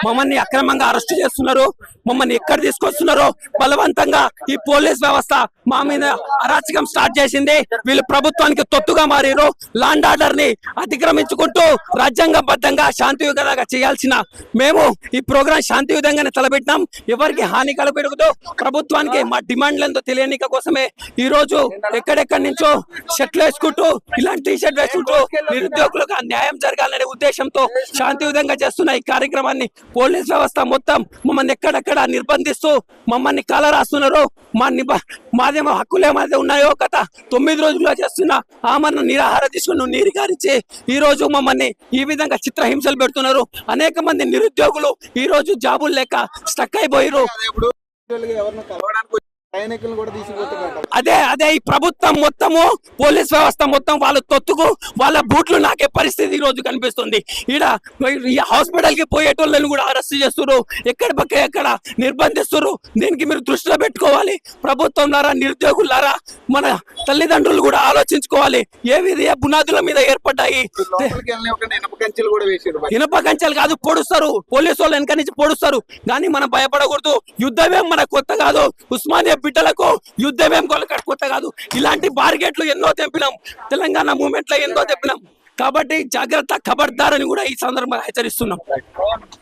మమ్మల్ని అక్రమంగా అరెస్ట్ చేస్తున్నారు, మమ్మల్ని ఎక్కడ తీసుకొస్తున్నారో బలవంతంగా ఈ పోలీస్ వ్యవస్థ మా మీద అరాచకం స్టార్ట్ చేసింది. వీళ్ళు ప్రభుత్వానికి తొత్తుగా మారారు. లాండ్ ఆర్డర్ ని అతిక్రమించుకుంటూ రాజ్యాంగబద్ధంగా శాంతియుతంగా చేయాల్సిన మేము ఈ ప్రోగ్రాం శాంతియుతంగానే తలపెట్టినాం. ఎవరికి హాని కలగకూడదు, ప్రభుత్వానికి మా డిమాండ్లు ఎంతో తెలియనిక కోసమే ఈ రోజు ఎక్కడెక్కడి నుంచో షర్ట్లు వేసుకుంటూ ఇలాంటి టీ షర్ట్ వేసుకుంటూ నిరుద్యోగులకు న్యాయం జరగాలనే ఉద్దేశంతో శాంతియుతంగా చేస్తున్న ఈ కార్యక్రమాన్ని పోలీస్ వ్యవస్థ మొత్తం మమ్మల్ని ఎక్కడెక్కడ నిర్బంధిస్తూ మమ్మల్ని కాలరాస్తున్నారు. మాదేమో హక్కులు ఏమైతే ఉన్నాయో గత 9 రోజులుగా చేస్తున్న ఆమరణ నిరాహార తీసుకుని నీరు గారిచి ఈ రోజు మమ్మల్ని ఈ విధంగా చిత్రహింసలు పెడుతున్నారు. అనేక మంది నిరుద్యోగులు ఈ రోజు జాబులు లేక స్టక్ అయిపోయారు. అదే ఈ ప్రభుత్వం మొత్తము పోలీస్ వ్యవస్థ మొత్తం వాళ్ళ తొత్తుకు వాళ్ళ బూట్లు నాకే పరిస్థితి ఈ రోజు కనిపిస్తుంది. ఈడ ఈ హాస్పిటల్ కి పోయేటోళ్ళని కూడా అరెస్ట్ చేస్తున్నారు, ఎక్కడ పక్క ఎక్కడ నిర్బంధిస్తున్నారు. దీనికి మీరు దృష్టిలో పెట్టుకోవాలి. ప్రభుత్వం లారా నిరుద్యోగులారా మన తల్లిదండ్రులు కూడా ఆలోచించుకోవాలి. ఏ బునాదుల మీద ఏర్పడ్డాయి. ఇనప కంచెలు కాదు, పొడుస్తారు పోలీసు వాళ్ళు, వెనక నుంచి పొడుస్తారు. కానీ మనం భయపడకూడదు. యుద్ధమేం మన కొత్త కాదు. ఉస్మానియా బిడ్డలకు యుద్ధమేం కొత్త కాదు. ఇలాంటి బార్గెట్లు ఎన్నో తెంపినాం, తెలంగాణ మూవ్మెంట్ లో ఎన్నో తెంపినాం. కాబట్టి జాగ్రత్త, ఖబర్దార్ అని కూడా ఈ సందర్భంగా హెచ్చరిస్తున్నాం.